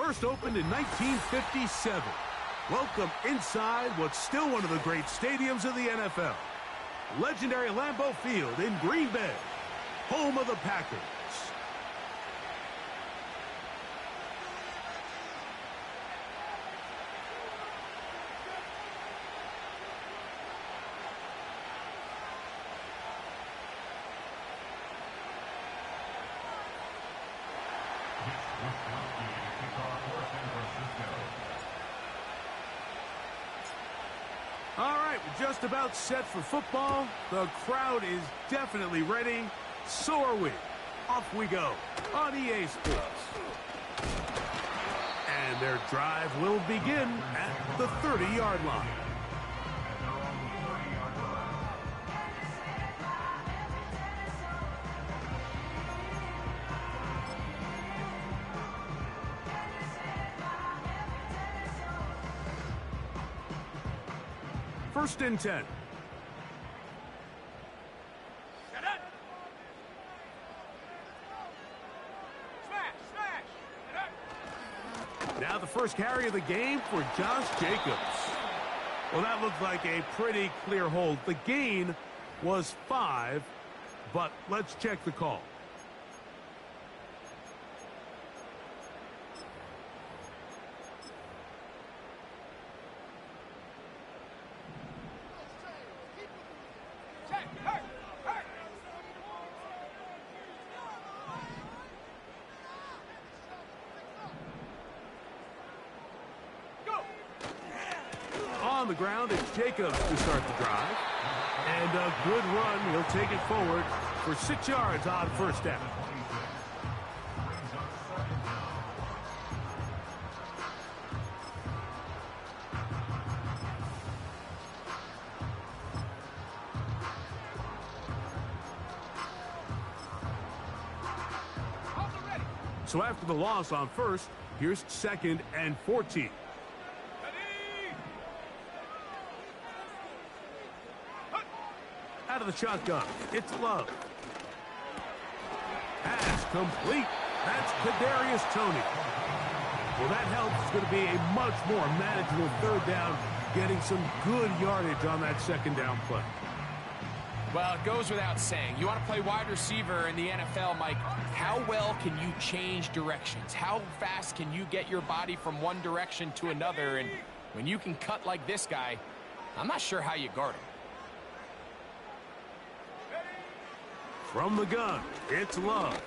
First opened in 1957. Welcome inside what's still one of the great stadiums of the NFL. Legendary Lambeau Field in Green Bay, home of the Packers. All right, we're just about set for football. The crowd is definitely ready. So are we. Off we go on EA Sports. And their drive will begin at the 30-yard line. First and 10. Now the first carry of the game for Josh Jacobs. Well, that looked like a pretty clear hold. The gain was 5, but let's check the call. On the ground, it's Jacobs to start the drive. And a good run. He'll take it forward for 6 yards on first down. So after the loss on first, here's 2nd and 14. Out of the shotgun, it's Love. Pass complete. That's Kadarius Toney. Well, that helps. It's going to be a much more manageable third down, getting some good yardage on that second down play. Well, it goes without saying. You want to play wide receiver in the NFL, Mike. How well can you change directions? How fast can you get your body from one direction to another? And when you can cut like this guy, I'm not sure how you guard him. From the gun, it's Love.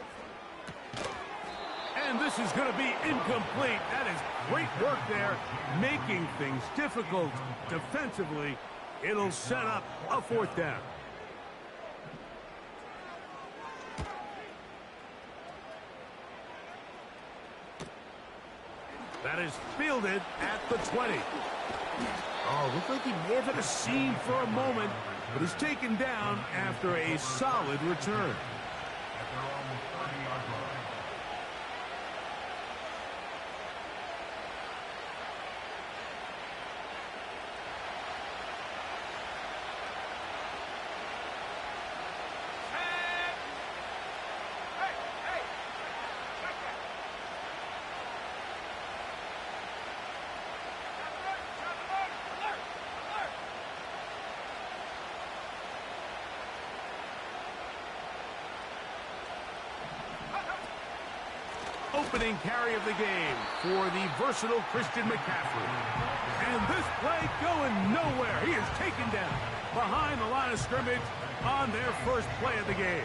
And this is going to be incomplete. That is great work there, making things difficult defensively. It'll set up a fourth down. That is fielded at the 20. Oh, looked like he may have had a seam for a moment, but is taken down after a solid return. Opening carry of the game for the versatile Christian McCaffrey. And this play going nowhere. He is taken down behind the line of scrimmage on their first play of the game.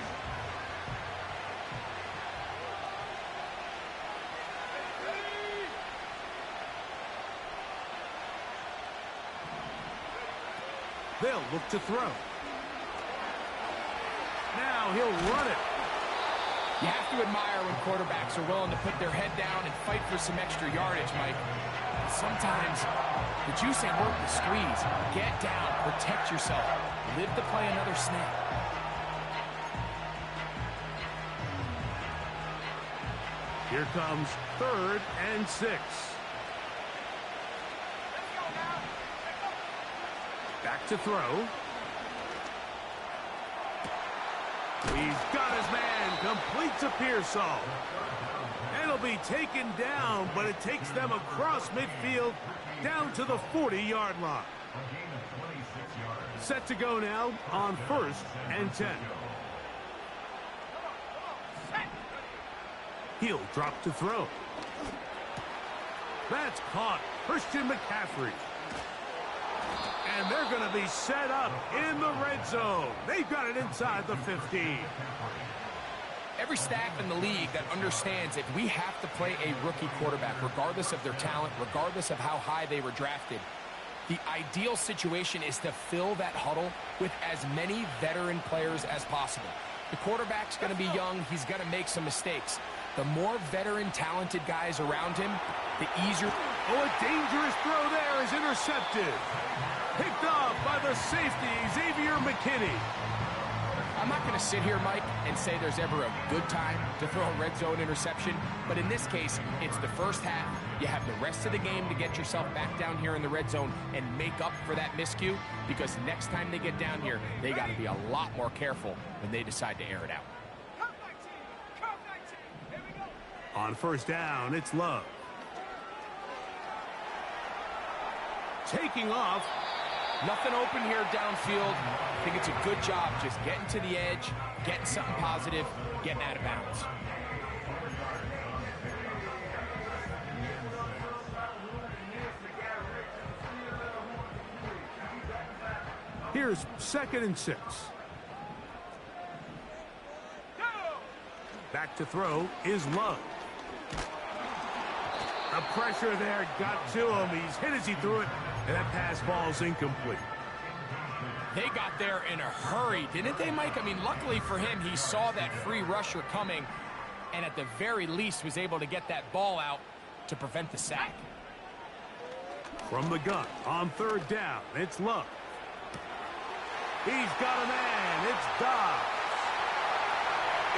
They'll look to throw. Now he'll run it. You have to admire when quarterbacks are willing to put their head down and fight for some extra yardage, Mike. Sometimes the juice ain't worth the squeeze. Get down, protect yourself, live to play another snap. Here comes 3rd and 6. Back to throw. He's got his man, completes a Pearsall. It'll be taken down, but it takes them across midfield down to the 40-yard line. Set to go now on 1st and 10. He'll drop to throw. That's caught. Christian McCaffrey. And they're going to be set up in the red zone. They've got it inside the 15. Every staff in the league that understands if we have to play a rookie quarterback, regardless of their talent, regardless of how high they were drafted, the ideal situation is to fill that huddle with as many veteran players as possible. The quarterback's going to be young. He's going to make some mistakes. The more veteran, talented guys around him, the easier. Oh, a dangerous throw there is intercepted. Picked off by the safety, Xavier McKinney. I'm not going to sit here, Mike, and say there's ever a good time to throw a red zone interception, but in this case, it's the first half. You have the rest of the game to get yourself back down here in the red zone and make up for that miscue, because next time they get down here, they got to be a lot more careful when they decide to air it out. On 1st down, it's Love. Taking off. Nothing open here downfield. I think it's a good job just getting to the edge, getting something positive, getting out of bounds. Here's 2nd and 6. Back to throw is Love. The pressure there got to him. He's hit as he threw it, and that pass ball's incomplete. They got there in a hurry, didn't they, Mike? I mean, luckily for him, he saw that free rusher coming, and at the very least was able to get that ball out to prevent the sack. From the gun on 3rd down, it's Love. He's got a man. It's Dobbs.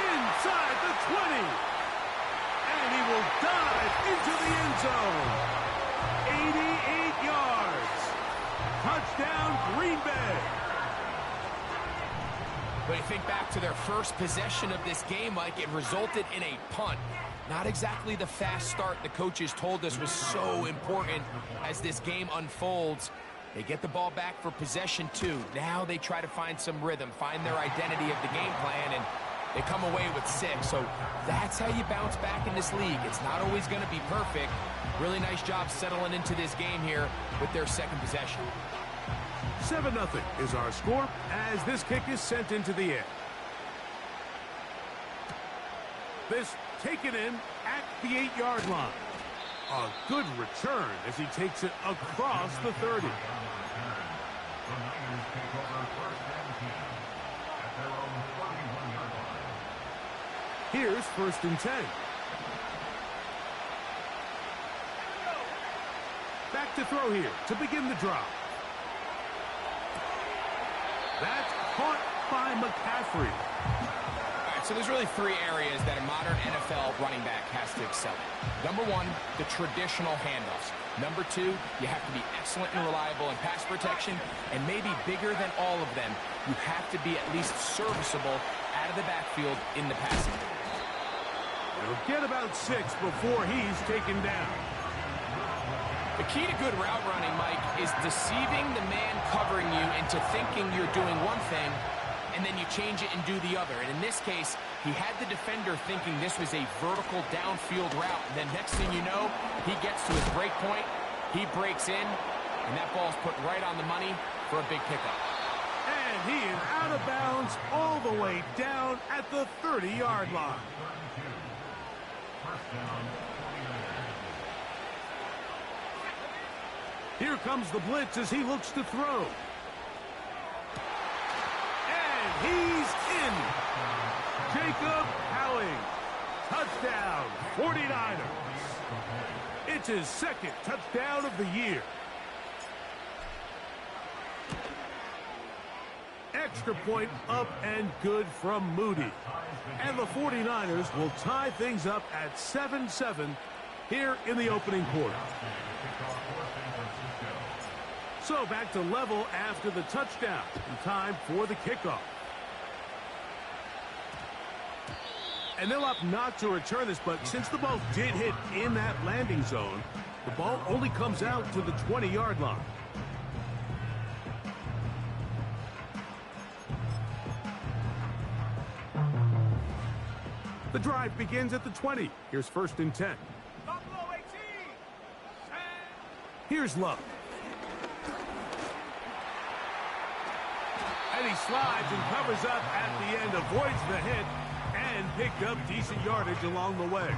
Inside the 20. And he will dive into the end zone. 88 yards. Touchdown, Green Bay. But you think back to their first possession of this game, Mike, it resulted in a punt. Not exactly the fast start the coaches told us was so important as this game unfolds. They get the ball back for possession 2. Now they try to find some rhythm, find their identity of the game plan, and they come away with 6. So that's how you bounce back in this league. It's not always going to be perfect. Really nice job settling into this game here with their 2nd possession. 7-0 is our score as this kick is sent into the air. This taken in at the 8-yard line. A good return as he takes it across the 30. Here's 1st and 10. Back to throw here to begin the drive. That's caught by McCaffrey. All right, so there's really 3 areas that a modern NFL running back has to excel in. Number 1, the traditional handoffs. Number 2, you have to be excellent and reliable in pass protection, and maybe bigger than all of them, you have to be at least serviceable out of the backfield in the passing game. He'll get about 6 before he's taken down. The key to good route running, Mike, is deceiving the man covering you into thinking you're doing one thing, and then you change it and do the other. And in this case, he had the defender thinking this was a vertical downfield route. And then next thing you know, he gets to his break point, he breaks in, and that ball's put right on the money for a big pickup. And he is out of bounds all the way down at the 30-yard line. Here comes the blitz as he looks to throw. And he's in. Jacob Howing. Touchdown, 49ers. It's his 2nd touchdown of the year. Extra point up and good from Moody. And the 49ers will tie things up at 7-7 here in the opening quarter. So back to level after the touchdown. And time for the kickoff. And they'll opt not to return this, but since the ball did hit in that landing zone, the ball only comes out to the 20-yard line. The drive begins at the 20. Here's 1st and 10. Here's Love. And he slides and covers up at the end, avoids the hit, and picked up decent yardage along the way.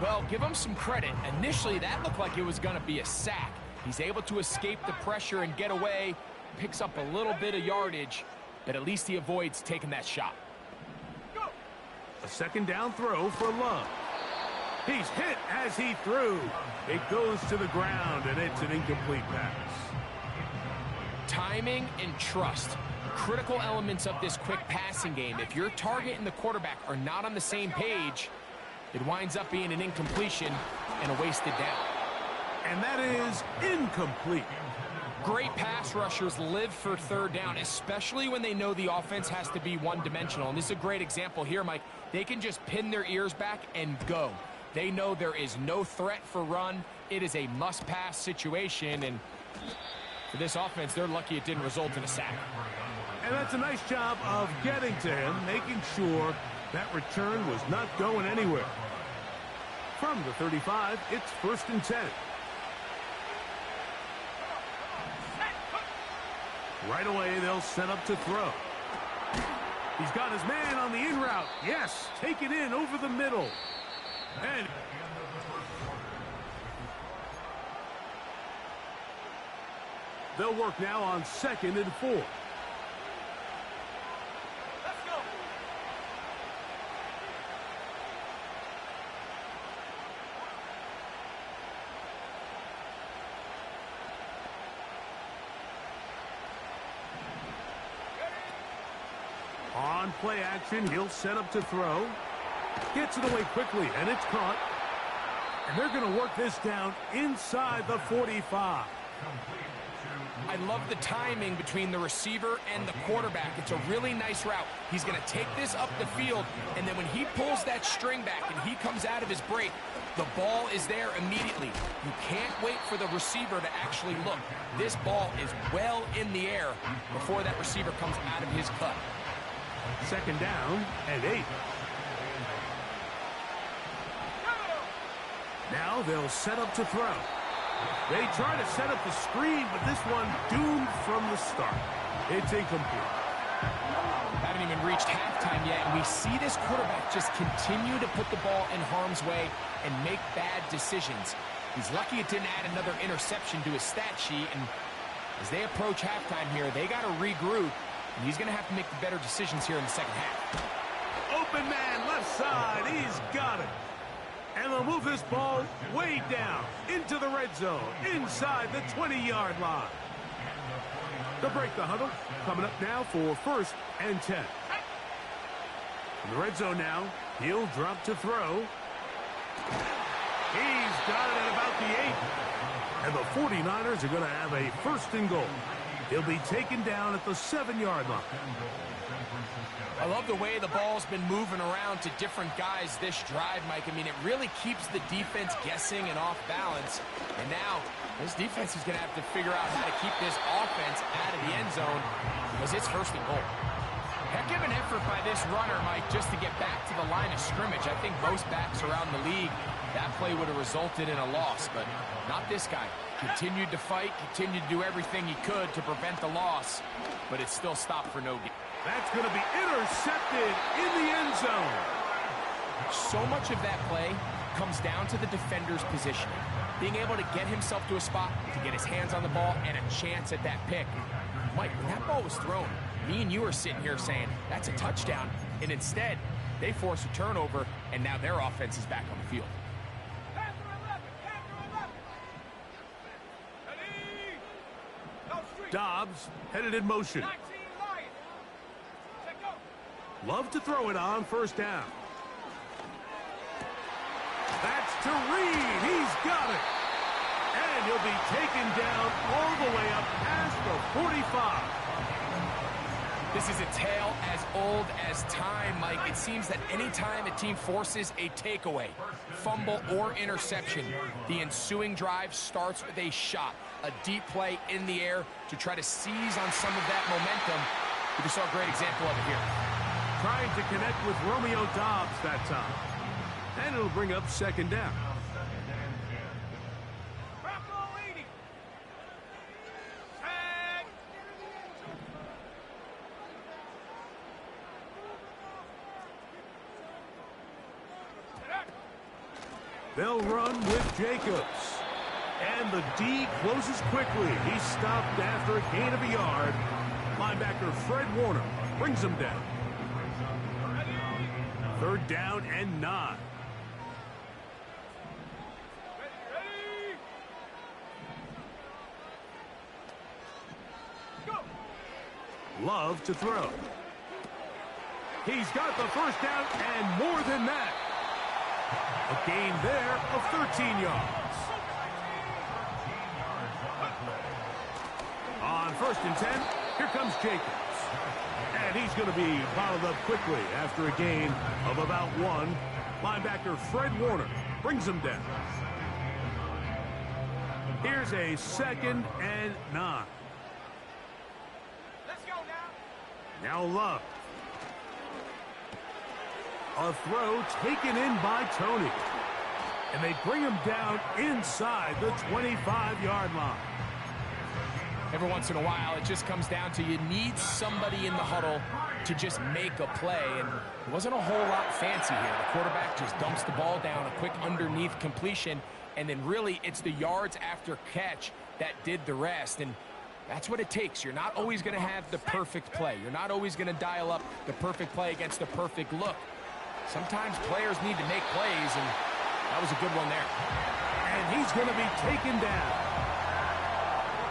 Well, give him some credit. Initially, that looked like it was going to be a sack. He's able to escape the pressure and get away, picks up a little bit of yardage, but at least he avoids taking that shot. A 2nd down throw for Love. He's hit as he threw. It goes to the ground, and it's an incomplete pass. Timing and trust, critical elements of this quick passing game. If your target and the quarterback are not on the same page, it winds up being an incompletion and a wasted down. And that is incomplete. Great pass rushers live for 3rd down, especially when they know the offense has to be one-dimensional. And this is a great example here, Mike. They can just pin their ears back and go. They know there is no threat for run. It is a must-pass situation, and for this offense, they're lucky it didn't result in a sack. And that's a nice job of getting to him, making sure that return was not going anywhere. From the 35, it's 1st and 10. Right away, they'll set up to throw. He's got his man on the in route. Yes, take it in over the middle. And they'll work now on 2nd and 4. Let's go. On play action, he'll set up to throw. Gets it away quickly, and it's caught. And they're going to work this down inside the 45. I love the timing between the receiver and the quarterback. It's a really nice route. He's going to take this up the field, and then when he pulls that string back and he comes out of his break, the ball is there immediately. You can't wait for the receiver to actually look. This ball is well in the air before that receiver comes out of his cut. 2nd down and 8. Now they'll set up to throw. They try to set up the screen, but this one doomed from the start. It's incomplete. Haven't even reached halftime yet, and we see this quarterback just continue to put the ball in harm's way and make bad decisions. He's lucky it didn't add another interception to his stat sheet, and as they approach halftime here, they got to regroup, and he's going to have to make the better decisions here in the 2nd half. Open man, left side. He's got it. And they'll move this ball way down into the red zone, inside the 20-yard line. They'll break the huddle. Coming up now for 1st and 10. In the red zone now, he'll drop to throw. He's got it at about the 8. And the 49ers are going to have a 1st and goal. He'll be taken down at the 7-yard line. I love the way the ball's been moving around to different guys this drive, Mike. I mean, it really keeps the defense guessing and off balance. And now, this defense is going to have to figure out how to keep this offense out of the end zone because it's 1st and goal. Heck of an effort by this runner, Mike, just to get back to the line of scrimmage. I think most backs around the league, that play would have resulted in a loss, but not this guy. Continued to fight, continued to do everything he could to prevent the loss, but it's still stopped for no gain. That's going to be intercepted in the end zone. So much of that play comes down to the defender's positioning. Being able to get himself to a spot, to get his hands on the ball, and a chance at that pick. Mike, when that ball was thrown, me and you are sitting here saying, that's a touchdown. And instead, they force a turnover, and now their offense is back on the field. Dobbs headed in motion. Love to throw it on 1st down. That's to Reed. He's got it. And he'll be taken down all the way up past the 45. This is a tale as old as time, Mike. It seems that anytime a team forces a takeaway, fumble, or interception, the ensuing drive starts with a shot, a deep play in the air to try to seize on some of that momentum. We just saw a great example of it here. Trying to connect with Romeo Doubs that time. And it'll bring up second down. They'll run with Jacobs. And the D closes quickly. He's stopped after a gain of a yard. Linebacker Fred Warner brings him down. Third down and 9. Love to throw. He's got the first down and more than that. A gain there of 13 yards. On 1st and 10, here comes Jacobs. And he's going to be bottled up quickly after a gain of about 1. Linebacker Fred Warner brings him down. Here's a 2nd and 9. Let's go now. Now Love. A throw taken in by Tony. And they bring him down inside the 25-yard line. Every once in a while, it just comes down to you need somebody in the huddle to just make a play. And it wasn't a whole lot fancy here. The quarterback just dumps the ball down, a quick underneath completion, and then really it's the yards after catch that did the rest. And that's what it takes. You're not always going to have the perfect play. You're not always going to dial up the perfect play against the perfect look. Sometimes players need to make plays, and that was a good one there. And he's going to be taken down.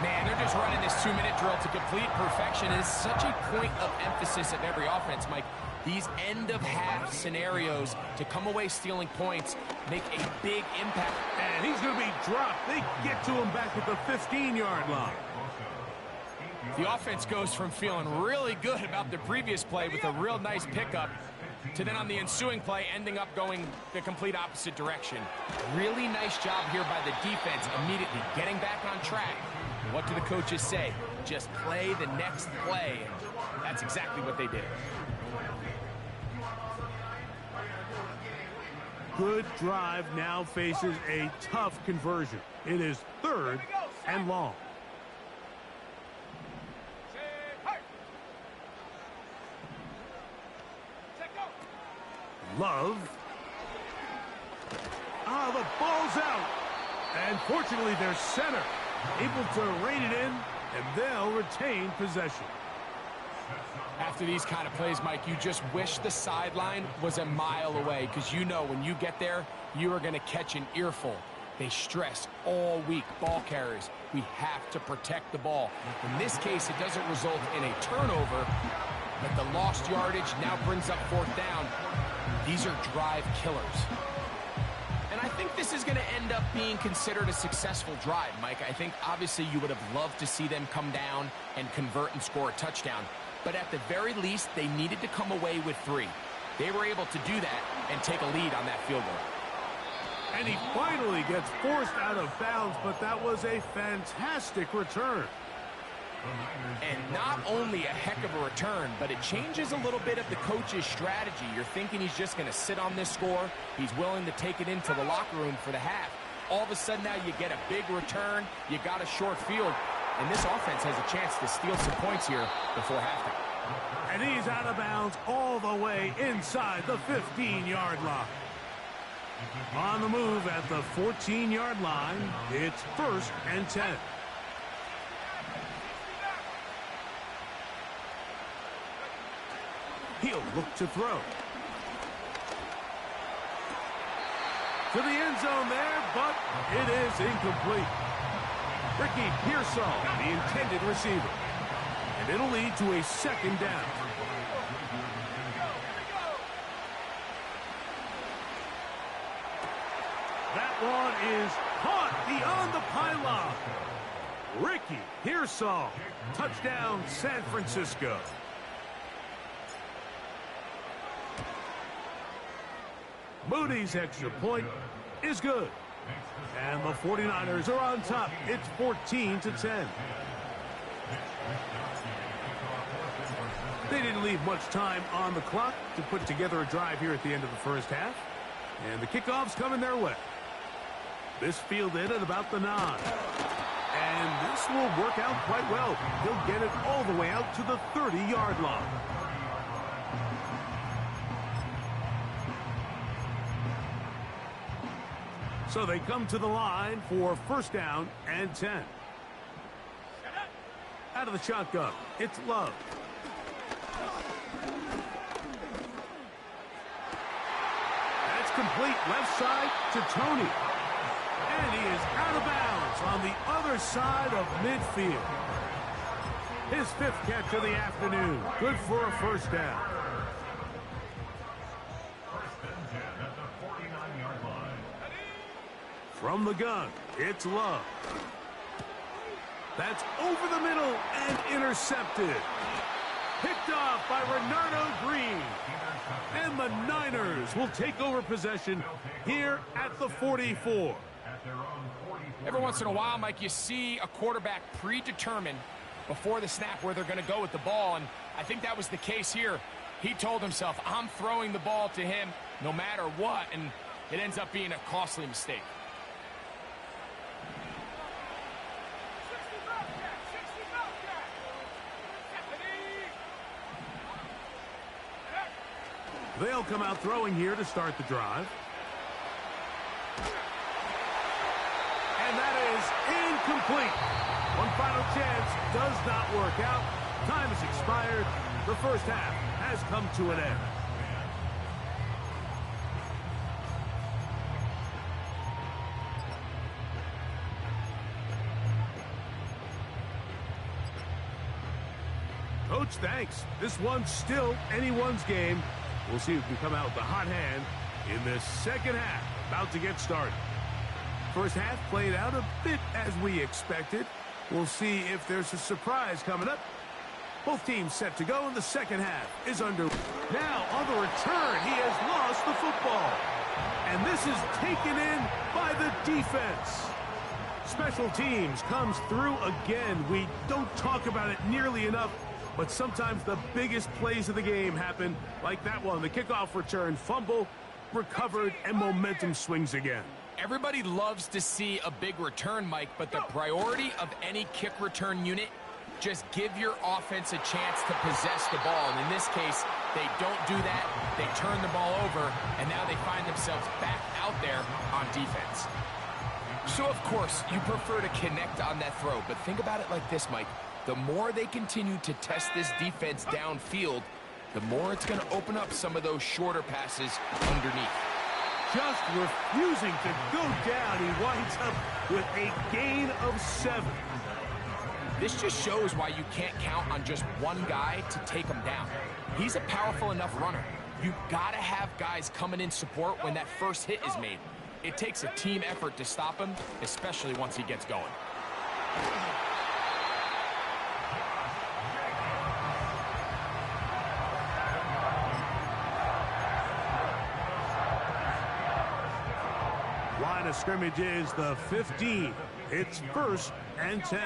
Man, they're just running this 2-minute drill to complete perfection. It is such a point of emphasis of every offense, Mike. These end-of-half scenarios to come away stealing points make a big impact. And he's going to be dropped. They get to him back at the 15-yard line. The offense goes from feeling really good about the previous play with a real nice pickup to then on the ensuing play ending up going the complete opposite direction. Really nice job here by the defense immediately getting back on track. And what do the coaches say? Just play the next play. And that's exactly what they did. Good drive now faces a tough conversion. It is 3rd and long. Love. The ball's out. And fortunately, their center able to rein it in, and they'll retain possession. After these kind of plays, Mike, you just wish the sideline was a mile away, because you know when you get there, you are going to catch an earful. They stress all week, ball carriers. We have to protect the ball. In this case, it doesn't result in a turnover, but the lost yardage now brings up 4th down. These are drive killers. And I think this is going to end up being considered a successful drive, Mike. I think obviously you would have loved to see them come down and convert and score a touchdown. But at the very least, they needed to come away with 3. They were able to do that and take a lead on that field goal. And he finally gets forced out of bounds, but that was a fantastic return. And not only a heck of a return, but it changes a little bit of the coach's strategy. You're thinking he's just going to sit on this score. He's willing to take it into the locker room for the half. All of a sudden now you get a big return. You got a short field. And this offense has a chance to steal some points here before halftime. And he's out of bounds all the way inside the 15-yard line. On the move at the 14-yard line, it's 1st and 10. He'll look to throw. To the end zone there, but it is incomplete. Ricky Pearsall, the intended receiver. And it'll lead to a 2nd down. That one is caught beyond the pylon. Ricky Pearsall, touchdown San Francisco. Moody's extra point is good. And the 49ers are on top. It's 14-10. They didn't leave much time on the clock to put together a drive here at the end of the first half. And the kickoff's coming their way. This fielded at about the 9. And this will work out quite well. He'll get it all the way out to the 30-yard line. So they come to the line for first down and 10. Out of the shotgun, it's Love. That's complete left side to Tony. And he is out of bounds on the other side of midfield. His 5th catch of the afternoon. Good for a first down. From the gun, it's Love. That's over the middle and intercepted. Picked off by Renardo Green. And the Niners will take over possession here at the 44. Every once in a while, Mike, you see a quarterback predetermined before the snap where they're going to go with the ball, and I think that was the case here. He told himself, I'm throwing the ball to him no matter what, and it ends up being a costly mistake. They'll come out throwing here to start the drive. And that is incomplete. One final chance does not work out. Time has expired. The first half has come to an end. Coach, thanks. This one's still anyone's game. We'll see who can come out with the hot hand in this second half. About to get started. First half played out a bit as we expected. We'll see if there's a surprise coming up. Both teams set to go, and the second half is under. Now, on the return, he has lost the football. And this is taken in by the defense. Special teams comes through again. We don't talk about it nearly enough, but sometimes the biggest plays of the game happen, like that one. The kickoff return, fumble, recovered, and momentum swings again. Everybody loves to see a big return, Mike, but the priority of any kick return unit, just give your offense a chance to possess the ball. And in this case, they don't do that. They turn the ball over, and now they find themselves back out there on defense. So, of course, you prefer to connect on that throw, but think about it like this, Mike. The more they continue to test this defense downfield, the more it's going to open up some of those shorter passes underneath. Just refusing to go down. He winds up with a gain of 7. This just shows why you can't count on just one guy to take him down. He's a powerful enough runner. You've got to have guys coming in support when that first hit is made. It takes a team effort to stop him, especially once he gets going. Line of scrimmage is the 15. It's 1st and 10.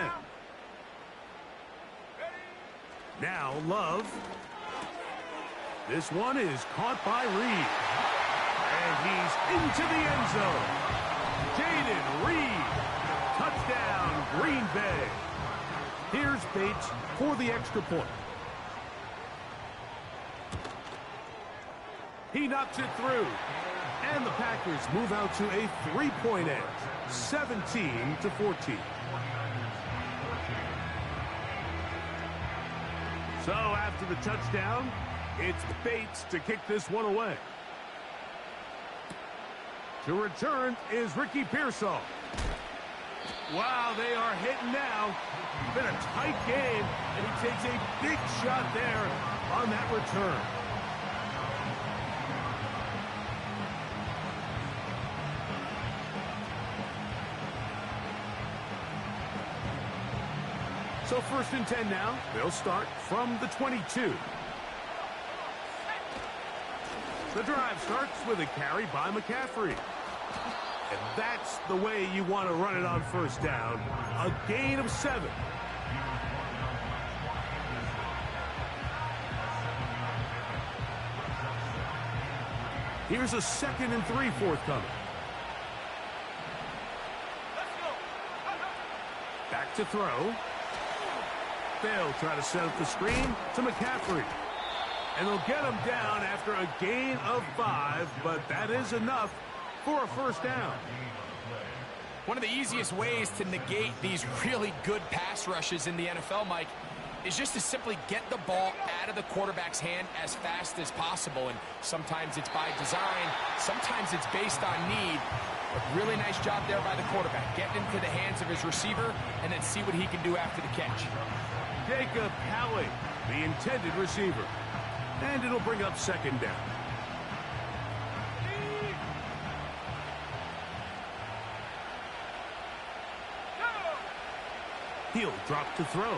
Now Love. This one is caught by Reed. And he's into the end zone. Jaden Reed. Touchdown, Green Bay. Here's Bates for the extra point. He knocks it through. And the Packers move out to a 3-point edge, 17-14. So after the touchdown, it's Bates to kick this one away. To return is Ricky Pearsall. Wow, they are hitting now. Been a tight game, and he takes a big shot there on that return. So 1st and 10 now. They'll start from the 22. The drive starts with a carry by McCaffrey. And that's the way you want to run it on first down. A gain of 7. Here's a 2nd and 3 forthcoming. Back to throw. They'll try to set up the screen to McCaffrey. And they'll get him down after a gain of 5, but that is enough for a first down. One of the easiest ways to negate these really good pass rushes in the NFL, Mike, is just to simply get the ball out of the quarterback's hand as fast as possible. And sometimes it's by design, sometimes it's based on need. But really nice job there by the quarterback, getting into the hands of his receiver and then see what he can do after the catch. Jacob Howey, the intended receiver. And it'll bring up 2nd down. He'll drop to throw.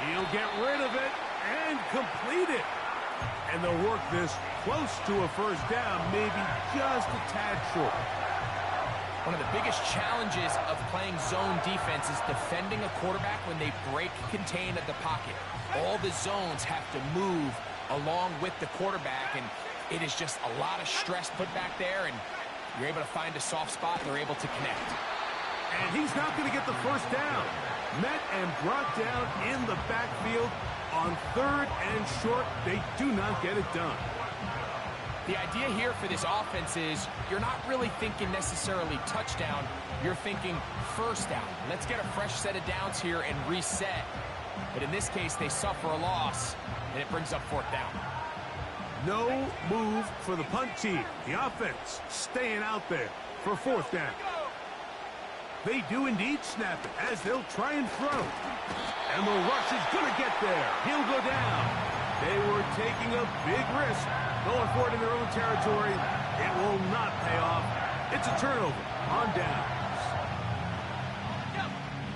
He'll get rid of it and complete it. And they'll work this close to a first down, maybe just a tad short. One of the biggest challenges of playing zone defense is defending a quarterback when they break contain at the pocket. All the zones have to move along with the quarterback, and it is just a lot of stress put back there, and you're able to find a soft spot, and they're able to connect. And he's not going to get the first down. Met and brought down in the backfield on 3rd and short. They do not get it done. The idea here for this offense is you're not really thinking necessarily touchdown. You're thinking first down. Let's get a fresh set of downs here and reset. But in this case, they suffer a loss, and it brings up 4th down. No move for the punt team. The offense staying out there for 4th down. They do indeed snap it as they'll try and throw. And the rush is going to get there. He'll go down. They were taking a big risk going for it in their own territory. It will not pay off. It's a turnover on downs.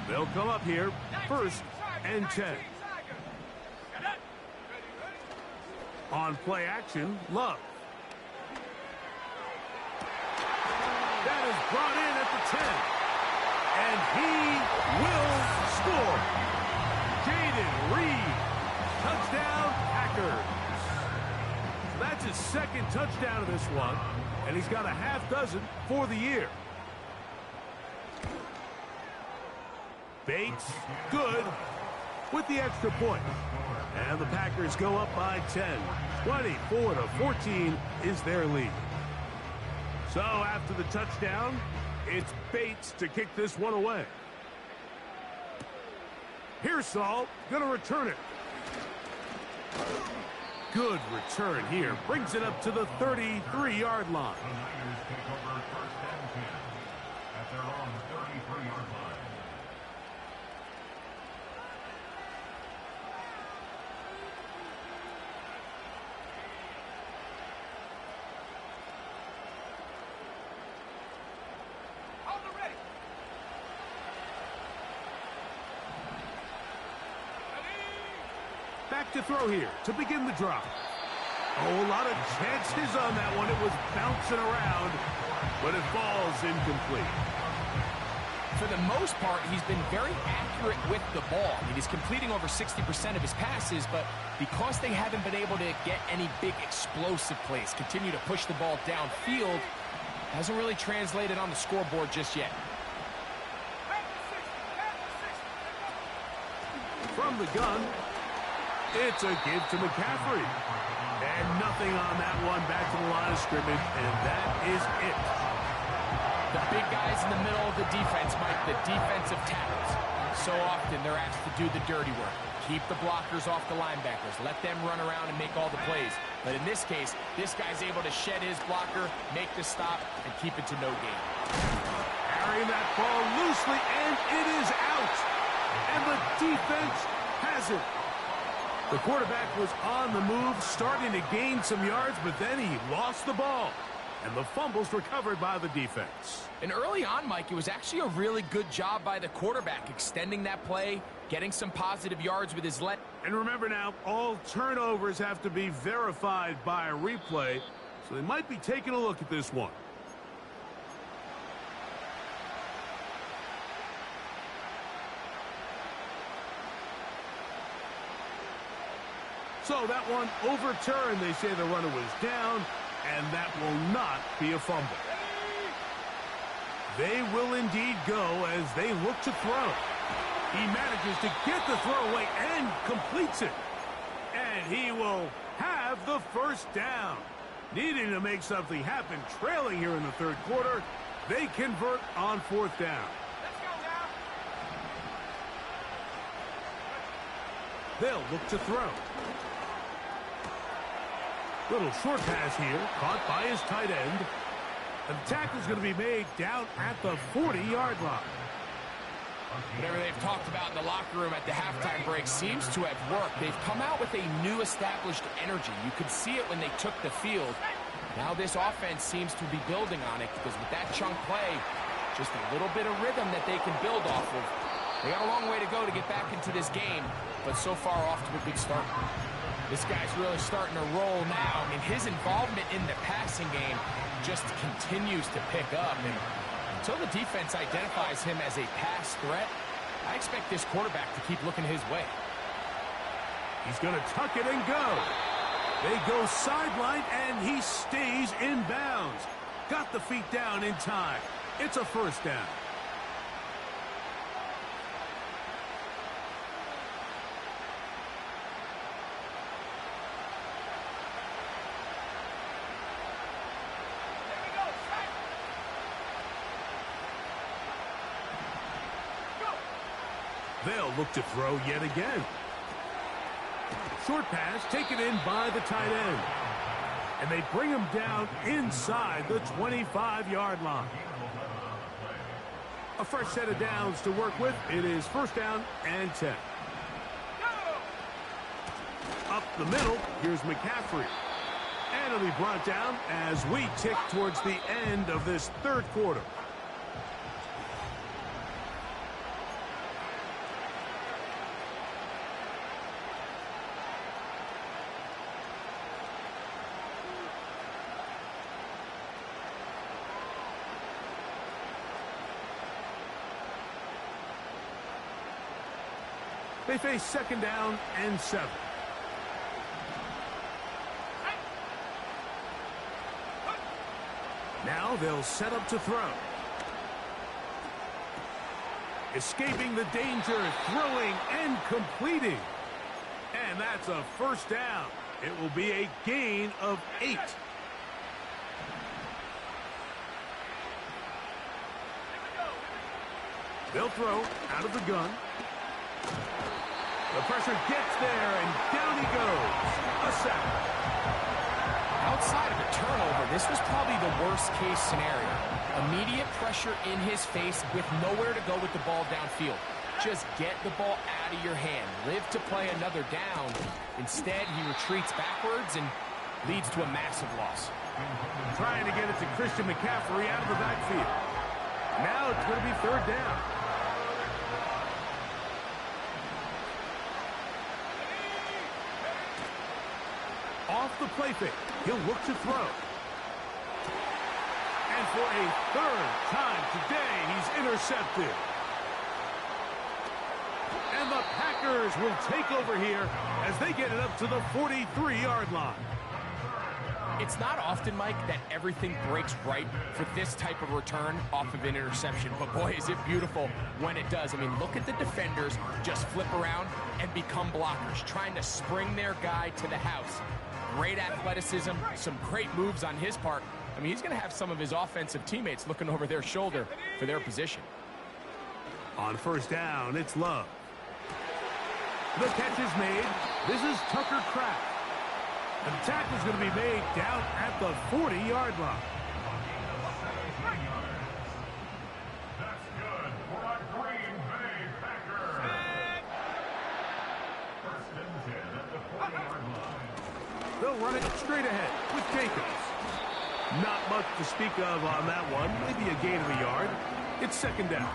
They'll come up here 1st and 10. On play action, Love. That is brought in at the 10. And he will score. Jaden Reed. Touchdown, Packers. That's his 2nd touchdown of this one. And he's got a half dozen for the year. Bates, good, with the extra point. And the Packers go up by 10. 24-14 is their lead. So after the touchdown, it's Bates to kick this one away. Pearsall going to return it. Good return here. Brings it up to the 33-yard line. Back to throw here to begin the drive. Oh, a lot of chances on that one. It was bouncing around, but it falls incomplete. For the most part, he's been very accurate with the ball. I mean, he's completing over 60% of his passes, but because they haven't been able to get any big explosive plays, continue to push the ball downfield, hasn't really translated on the scoreboard just yet. From the gun, it's a give to McCaffrey. And nothing on that one. Back to the line of scrimmage, and that is it. The big guys in the middle of the defense, Mike, the defensive tackles. So often they're asked to do the dirty work. Keep the blockers off the linebackers. Let them run around and make all the plays. But in this case, this guy's able to shed his blocker, make the stop, and keep it to no gain. Carrying that ball loosely, and it is out. And the defense has it. The quarterback was on the move, starting to gain some yards, but then he lost the ball. And the fumble's recovered by the defense. And early on, Mike, it was actually a really good job by the quarterback, extending that play, getting some positive yards with his leg. And remember now, all turnovers have to be verified by a replay, so they might be taking a look at this one. So that one overturned. They say the runner was down, and that will not be a fumble. They will indeed go as they look to throw. He manages to get the throw away and completes it. And he will have the first down. Needing to make something happen, trailing here in the third quarter, they convert on fourth down. Let's go now. They'll look to throw. Little short pass here, caught by his tight end. And the tackle's going to be made down at the 40-yard line. Whatever they've talked about in the locker room at the halftime break seems to have worked. They've come out with a new established energy. You could see it when they took the field. Now this offense seems to be building on it because with that chunk play, just a little bit of rhythm that they can build off of. They got a long way to go to get back into this game, but so far off to a good start. This guy's really starting to roll now. I mean, his involvement in the passing game just continues to pick up. And until the defense identifies him as a pass threat, I expect this quarterback to keep looking his way. He's going to tuck it and go. They go sideline, and he stays in bounds. Got the feet down in time. It's a first down. They'll look to throw yet again. Short pass taken in by the tight end. And they bring him down inside the 25-yard line. A fresh set of downs to work with. It is first down and 10. Up the middle, here's McCaffrey. And it'll be brought down as we tick towards the end of this third quarter. They face second down and 7. Now they'll set up to throw. Escaping the danger, throwing and completing. And that's a first down. It will be a gain of 8. They'll throw out of the gun. The pressure gets there, and down he goes. A sack. Outside of a turnover, this was probably the worst-case scenario. Immediate pressure in his face with nowhere to go with the ball downfield. Just get the ball out of your hand. Live to play another down. Instead, he retreats backwards and leads to a massive loss. Trying to get it to Christian McCaffrey out of the backfield. Now it's going to be third down. Off the play fake, he'll look to throw. And for a third time today, he's intercepted. And the Packers will take over here as they get it up to the 43-yard line. It's not often, Mike, that everything breaks right for this type of return off of an interception. But boy, is it beautiful when it does. I mean, look at the defenders just flip around and become blockers, trying to spring their guy to the house. Great athleticism, some great moves on his part. I mean, he's going to have some of his offensive teammates looking over their shoulder for their position. On first down, it's Love. The catch is made. This is Tucker Kraft. And the tackle's going to be made down at the 40-yard line. That's good for a Green Bay Packers. First and 10 at the 40-yard line. They'll run it straight ahead with Jacobs. Not much to speak of on that one. Maybe a gain of a yard. It's second down.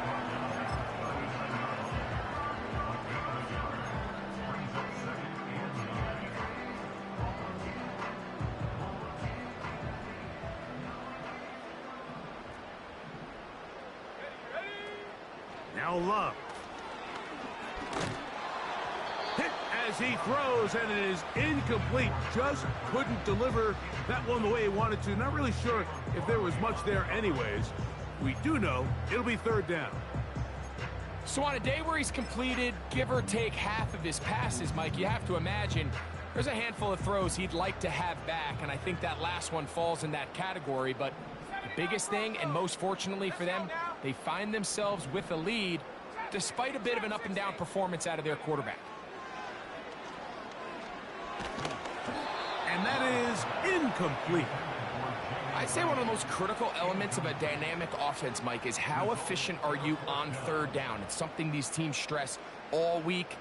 Now Love. Hit as he throws, and it is incomplete. Just couldn't deliver that one the way he wanted to. Not really sure if there was much there anyways. We do know it'll be third down. So on a day where he's completed, give or take half of his passes, Mike, you have to imagine there's a handful of throws he'd like to have back, and I think that last one falls in that category. But the biggest thing, and most fortunately for them, they find themselves with a lead despite a bit of an up-and-down performance out of their quarterback. And that is incomplete. I'd say one of the most critical elements of a dynamic offense, Mike, is how efficient are you on third down. It's something these teams stress all week.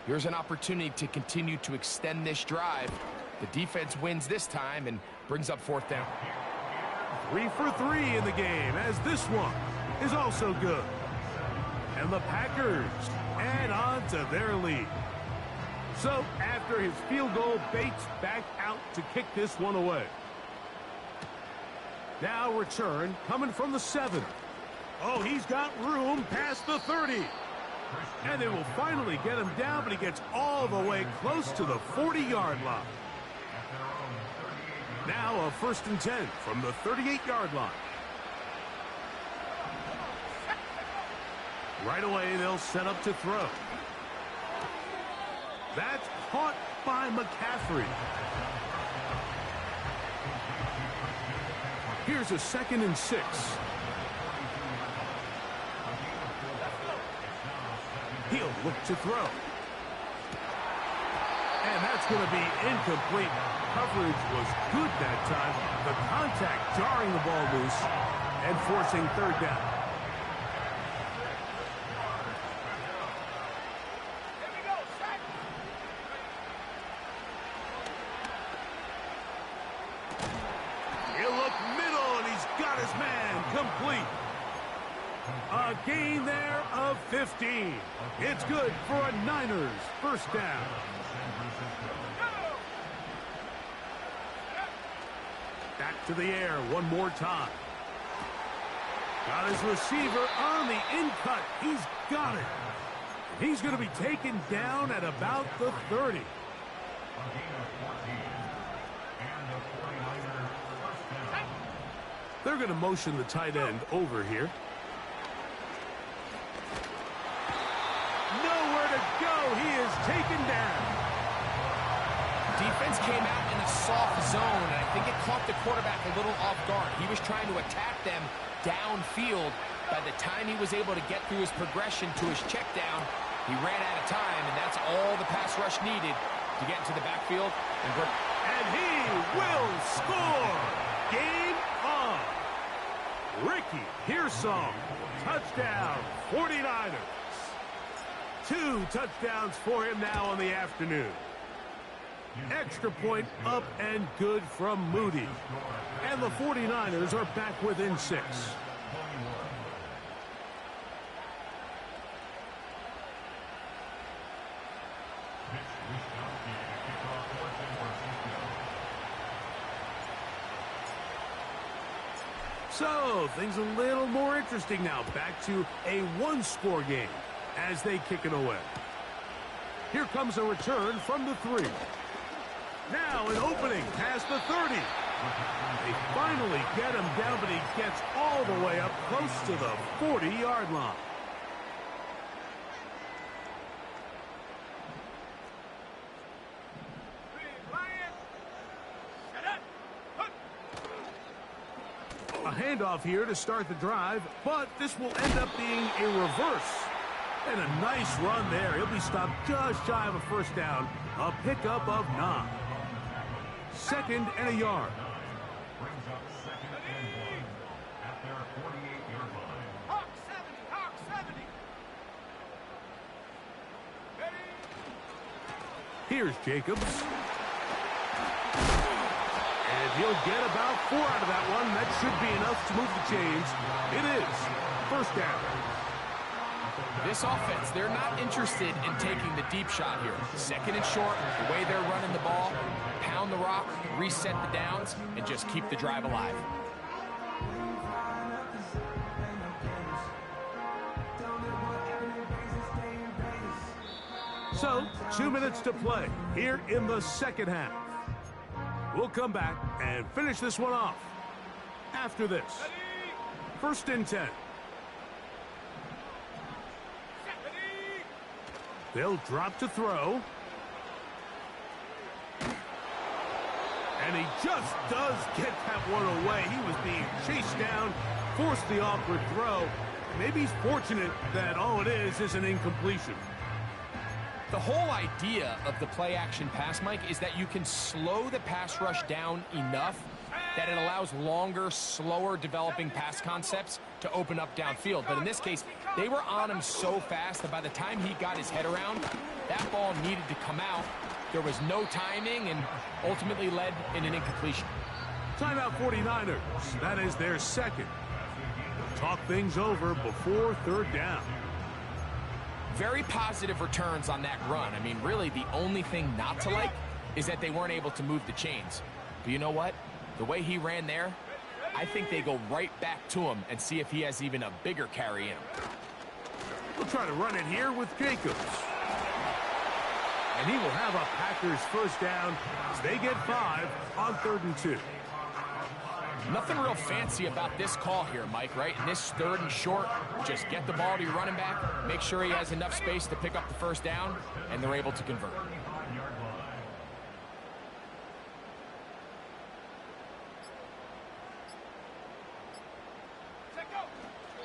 Here's an opportunity to continue to extend this drive. The defense wins this time and brings up fourth down. 3 for 3 in the game, as this one is also good. And the Packers add on to their lead. So after his field goal, Bates back out to kick this one away. Now return coming from the 7. Oh, he's got room past the 30. And they will finally get him down, but he gets all the way close to the 40-yard line. Now a 1st and 10 from the 38-yard line. Right away, they'll set up to throw. That's caught by McCaffrey. Here's a 2nd and 6. He'll look to throw. And that's going to be incomplete. Coverage was good that time. The contact jarring the ball loose and forcing third down. Complete. A gain there of 15. It's good for a Niners first down. Back to the air one more time. Got his receiver on the in-cut. He's got it. He's going to be taken down at about the 30. They're going to motion the tight end over here. Nowhere to go. He is taken down. Defense came out in a soft zone, and I think it caught the quarterback a little off guard. He was trying to attack them downfield. By the time he was able to get through his progression to his check down, he ran out of time, and that's all the pass rush needed to get into the backfield. And he will score. Game on. Ricky Pearsall, touchdown, 49ers. 2 touchdowns for him now on the afternoon. Extra point up and good from Moody. And the 49ers are back within 6. So, things a little more interesting now. Back to a one-score game as they kick it away. Here comes a return from the 3. Now an opening past the 30. They finally get him down, but he gets all the way up close to the 40-yard line. A handoff here to start the drive, but this will end up being a reverse. And a nice run there. He'll be stopped just shy of a first down. A pickup of 9. 2nd and a yard. Brings up 2nd and 1 at their 48-yard line. Hawk 70, Hawk 70. Ready? Here's Jacobs. And He'll get about 4 out of that one. That should be enough to move the chains. It is first down. This offense, they're not interested in taking the deep shot here. Second and short, the way they're running the ball, pound the rock, reset the downs, and just keep the drive alive. So, 2 minutes to play here in the second half. We'll come back and finish this one off after this. First and 10. They'll drop to throw. And he just does get that one away. He was being chased down, forced the awkward throw. Maybe he's fortunate that all it is an incompletion. The whole idea of the play-action pass, Mike, is that you can slow the pass rush down enough that it allows longer, slower developing pass concepts to open up downfield. But in this case, they were on him so fast that by the time he got his head around, that ball needed to come out. There was no timing and ultimately led in an incompletion. Timeout 49ers. That is their second. Talk things over before third down. Very positive returns on that run. I mean, really, the only thing not to like is that they weren't able to move the chains. But you know what? The way he ran there, I think they go right back to him and see if he has even a bigger carry in him. We'll try to run it here with Jacobs. And he will have a Packers first down as they get 5 on 3rd and 2. Nothing real fancy about this call here, Mike, right? In this 3rd and short, just get the ball to your running back, make sure he has enough space to pick up the first down, and they're able to convert.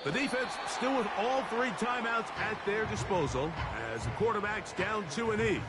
The defense still with all 3 timeouts at their disposal as the quarterback's down 2 and E.